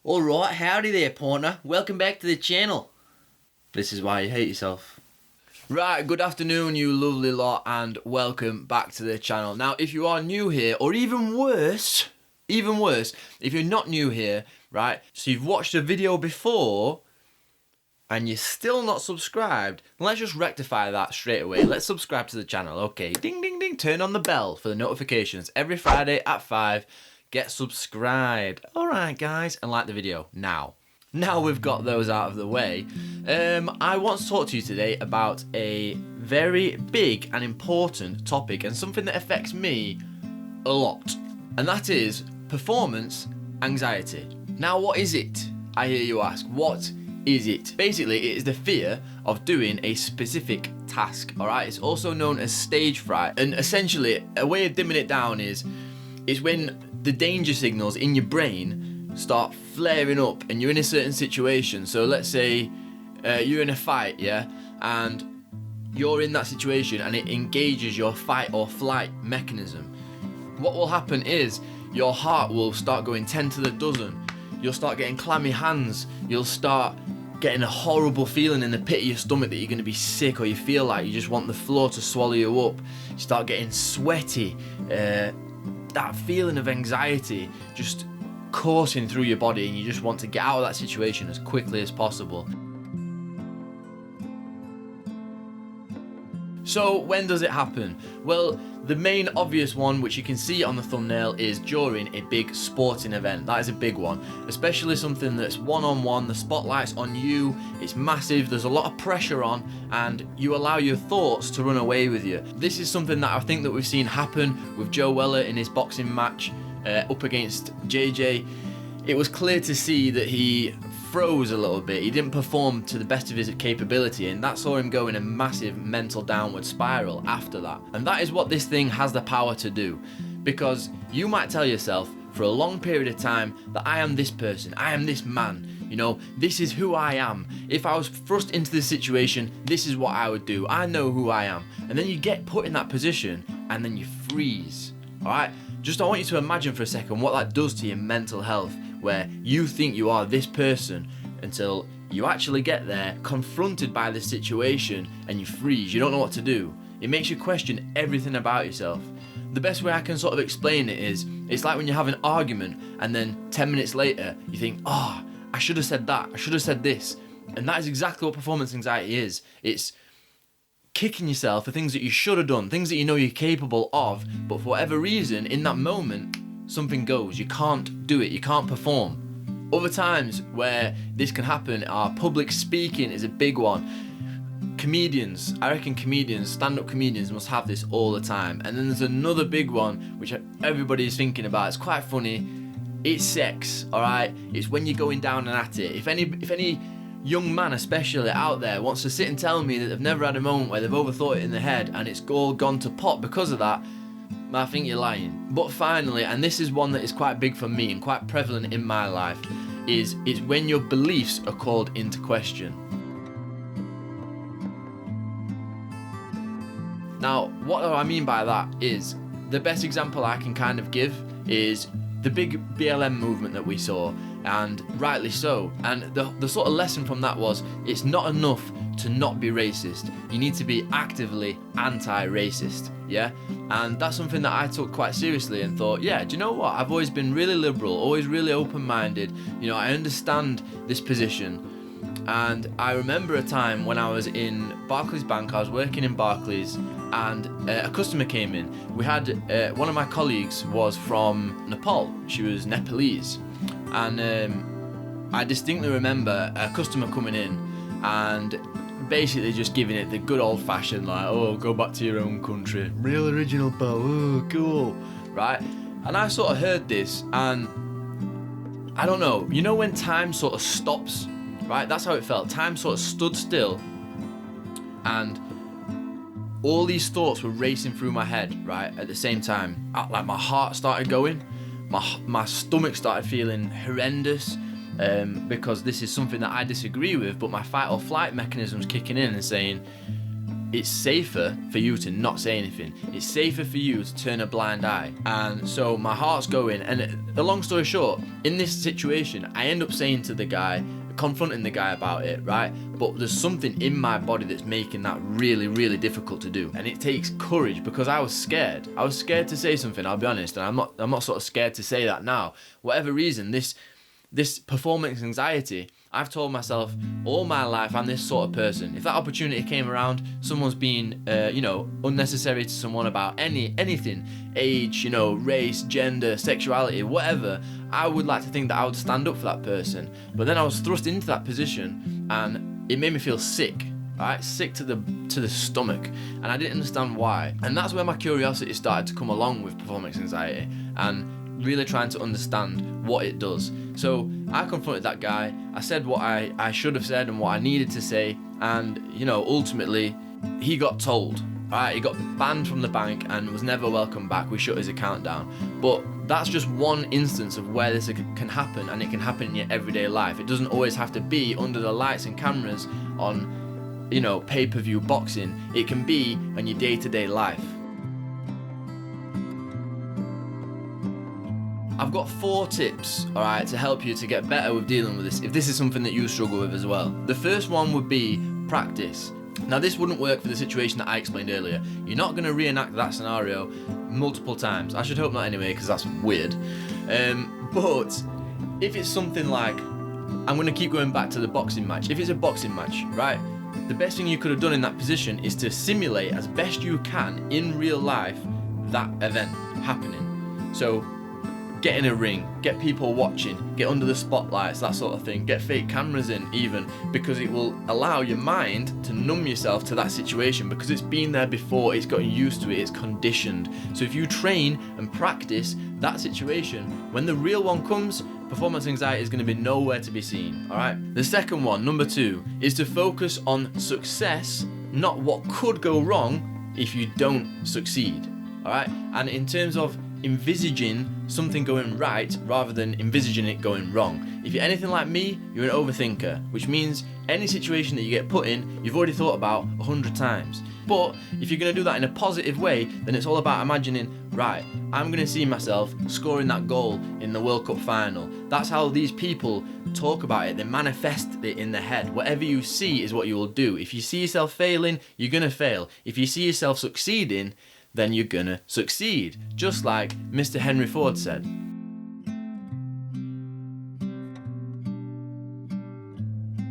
Alright, howdy there, partner. Welcome back to the channel. This is why you hate yourself. Right, good afternoon, you lovely lot, and welcome back to the channel. Now, if you are new here, or even worse, if you're not new here, right, so you've watched a video before, and you're still not subscribed, let's just rectify that straight away. Let's subscribe to the channel, okay? Ding, ding, ding, turn on the bell for the notifications. Every Friday at 5, get subscribed. Alright, guys, and like the video now. Now we've got those out of the way, I want to talk to you today about a very big and important topic and something that affects me a lot. And that is performance anxiety. Now, what is it? I hear you ask. What is it? Basically, it is the fear of doing a specific task, alright? It's also known as stage fright. And essentially, a way of dimming it down is when the danger signals in your brain start flaring up and you're in a certain situation. So let's say you're in a fight, yeah? And you're in that situation and it engages your fight or flight mechanism. What will happen is your heart will start going 10 to the dozen. You'll start getting clammy hands. You'll start getting a horrible feeling in the pit of your stomach that you're going to be sick, or you feel like you just want the floor to swallow you up. You start getting sweaty. That feeling of anxiety just coursing through your body, and you just want to get out of that situation as quickly as possible. So when does it happen? Well, the main obvious one, which you can see on the thumbnail, is during a big sporting event. That is a big one, especially something that's one-on-one, the spotlight's on you, it's massive, there's a lot of pressure on, and you allow your thoughts to run away with you. This is something that I think that we've seen happen with Joe Weller in his boxing match up against JJ. It was clear to see that he froze a little bit. He didn't perform to the best of his capability, and that saw him go in a massive mental downward spiral after that. And that is what this thing has the power to do, because you might tell yourself for a long period of time that I am this person, I am this man, you know, this is who I am. If I was thrust into this situation, this is what I would do. I know who I am. And then you get put in that position and then you freeze. Alright? Just I want you to imagine for a second what that does to your mental health, where you think you are this person until you actually get there, confronted by this situation, and you freeze. You don't know what to do. It makes you question everything about yourself. The best way I can sort of explain it is, it's like when you have an argument and then 10 minutes later you think, I should have said that, I should have said this. And that is exactly what performance anxiety is. It's kicking yourself for things that you should have done, things that you know you're capable of, but for whatever reason, in that moment, something goes. You can't do it, you can't perform. Other times where this can happen are public speaking is a big one. Comedians, I reckon comedians, stand-up comedians must have this all the time. And then there's another big one, which everybody is thinking about, it's quite funny. It's sex, alright? It's when you're going down and at it. If any young man especially out there wants to sit and tell me that they've never had a moment where they've overthought it in their head and it's all gone to pot because of that, I think you're lying. But finally, and this is one that is quite big for me and quite prevalent in my life, is when your beliefs are called into question. Now, what do I mean by that is, the best example I can kind of give is the big BLM movement that we saw, and rightly so. And the sort of lesson from that was, it's not enough to not be racist. You need to be actively anti-racist, yeah? And that's something that I took quite seriously and thought, yeah, do you know what? I've always been really liberal, always really open-minded. You know, I understand this position. And I remember a time when I was in Barclays Bank, I was working in Barclays, and a customer came in. We had, one of my colleagues was from Nepal. She was Nepalese. And I distinctly remember a customer coming in and basically just giving it the good old-fashioned, like, oh, go back to your own country, real original, pal, oh, cool, right? And I sort of heard this, and I don't know, you know when time sort of stops, right? That's how it felt. Time sort of stood still, and all these thoughts were racing through my head, right, at the same time. Like, my heart started going, my stomach started feeling horrendous, because this is something that I disagree with, but my fight or flight mechanism's kicking in and saying, it's safer for you to not say anything. It's safer for you to turn a blind eye. And so my heart's going, and the long story short, in this situation, I end up saying to the guy, confronting the guy about it, right? But there's something in my body that's making that really, really difficult to do. And it takes courage, because I was scared. I was scared to say something, I'll be honest, and I'm not sort of scared to say that now. Whatever reason, this performance anxiety, I've told myself all my life I'm this sort of person. If that opportunity came around, someone's being unnecessary to someone about anything, age, race, gender, sexuality, whatever, I would like to think that I would stand up for that person. But then I was thrust into that position, and it made me feel sick. Right, sick to the stomach, and I didn't understand why. And that's where my curiosity started to come along with performance anxiety, and really trying to understand what it does. So I confronted that guy. I said what I should have said and what I needed to say, and ultimately he got told. Right, he got banned from the bank and was never welcome back. We shut his account down. But that's just one instance of where this can happen, and it can happen in your everyday life. It doesn't always have to be under the lights and cameras on pay-per-view boxing. It can be in your day-to-day life. I've got 4 tips, alright, to help you to get better with dealing with this, if this is something that you struggle with as well. The first one would be practice. Now, this wouldn't work for the situation that I explained earlier. You're not going to reenact that scenario multiple times. I should hope not anyway, because that's weird. But if it's something like, I'm going to keep going back to the boxing match. If it's a boxing match, right, the best thing you could have done in that position is to simulate as best you can in real life that event happening. So get in a ring, get people watching, get under the spotlights, that sort of thing. Get fake cameras in even, because it will allow your mind to numb yourself to that situation, because it's been there before, it's gotten used to it, it's conditioned. So if you train and practice that situation, when the real one comes, performance anxiety is going to be nowhere to be seen, alright? The second one, number 2, is to focus on success, not what could go wrong if you don't succeed, alright? And in terms of envisaging something going right rather than envisaging it going wrong. If you're anything like me, you're an overthinker, which means any situation that you get put in, you've already thought about 100 times. But if you're going to do that in a positive way, then it's all about imagining, right, I'm going to see myself scoring that goal in the World Cup final. That's how these people talk about it. They manifest it in their head. Whatever you see is what you will do. If you see yourself failing, you're going to fail. If you see yourself succeeding, then you're gonna succeed, just like Mr. Henry Ford said.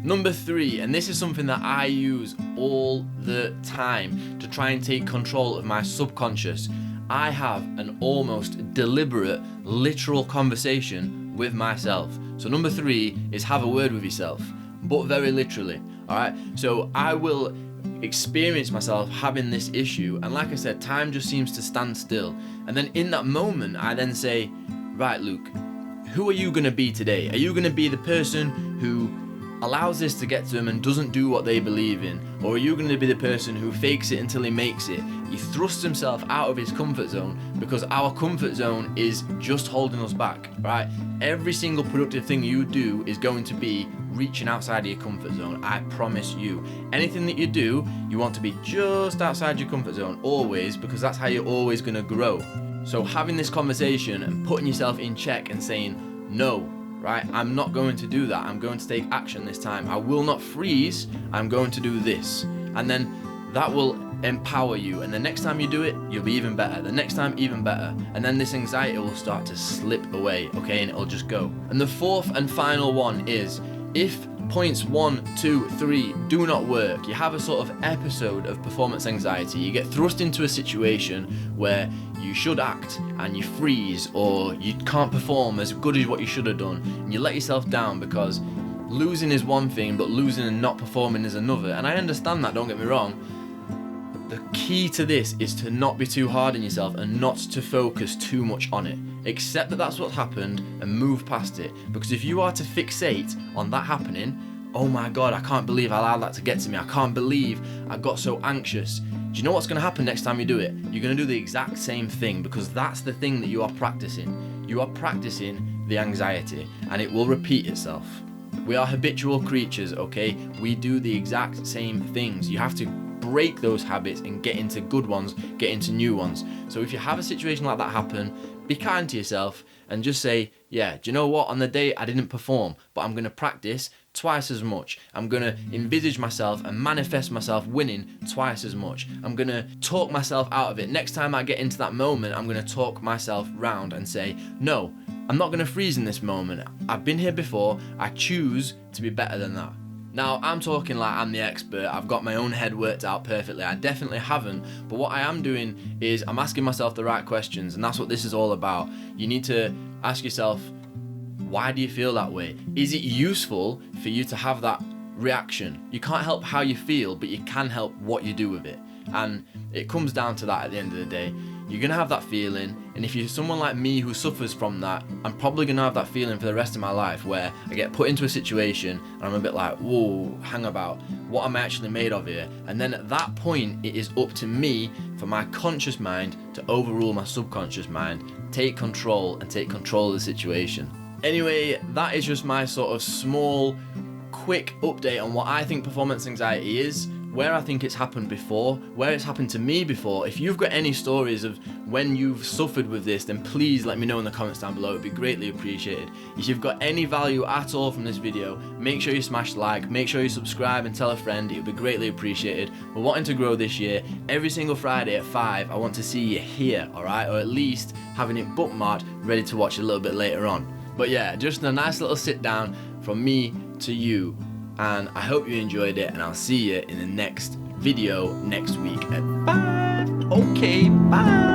Number 3, and this is something that I use all the time to try and take control of my subconscious. I have an almost deliberate, literal conversation with myself. So number 3 is have a word with yourself, but very literally, alright? So I will experience myself having this issue, and like I said, time just seems to stand still, and then in that moment I then say, right, Luke, who are you going to be today? Are you going to be the person who allows this to get to him and doesn't do what they believe in, or are you going to be the person who fakes it until he makes it? He thrusts himself out of his comfort zone, because our comfort zone is just holding us back, right? Every single productive thing you do is going to be reaching outside of your comfort zone. I promise you. Anything that you do, you want to be just outside your comfort zone always, because that's how you're always going to grow. So having this conversation and putting yourself in check and saying, no, right, I'm not going to do that. I'm going to take action this time. I will not freeze. I'm going to do this. And then that will empower you. And the next time you do it, you'll be even better. The next time, even better. And then this anxiety will start to slip away, okay? And it'll just go. And the 4th and final one is, if points 1, 2, 3 do not work, you have a sort of episode of performance anxiety, you get thrust into a situation where you should act and you freeze, or you can't perform as good as what you should have done, and you let yourself down, because losing is one thing, but losing and not performing is another. And I understand that, don't get me wrong. The key to this is to not be too hard on yourself and not to focus too much on it. Accept that that's what happened and move past it. Because if you are to fixate on that happening, oh my God, I can't believe I allowed that to get to me. I can't believe I got so anxious. Do you know what's going to happen next time you do it? You're going to do the exact same thing, because that's the thing that you are practicing. You are practicing the anxiety, and it will repeat itself. We are habitual creatures, okay? We do the exact same things. You have to break those habits and get into good ones, get into new ones. So if you have a situation like that happen, be kind to yourself and just say, yeah, do you know what? On the day I didn't perform, but I'm going to practice twice as much. I'm going to envisage myself and manifest myself winning twice as much. I'm going to talk myself out of it. Next time I get into that moment, I'm going to talk myself round and say, no, I'm not going to freeze in this moment. I've been here before. I choose to be better than that. Now, I'm talking like I'm the expert. I've got my own head worked out perfectly. I definitely haven't. But what I am doing is I'm asking myself the right questions, and that's what this is all about. You need to ask yourself, why do you feel that way? Is it useful for you to have that reaction? You can't help how you feel, but you can help what you do with it. And it comes down to that at the end of the day. You're going to have that feeling, and if you're someone like me who suffers from that, I'm probably going to have that feeling for the rest of my life, where I get put into a situation and I'm a bit like, whoa, hang about, what am I actually made of here? And then at that point, it is up to me, for my conscious mind to overrule my subconscious mind, take control and take control of the situation. Anyway, that is just my sort of small, quick update on what I think performance anxiety is, where I think it's happened before, where it's happened to me before. If you've got any stories of when you've suffered with this, then please let me know in the comments down below. It would be greatly appreciated. If you've got any value at all from this video, make sure you smash like, make sure you subscribe and tell a friend. It would be greatly appreciated. We're wanting to grow this year. Every single Friday at 5, I want to see you here, alright? Or at least having it bookmarked, ready to watch a little bit later on. But yeah, just a nice little sit down from me to you. And I hope you enjoyed it, and I'll see you in the next video next week at 5. Okay, bye.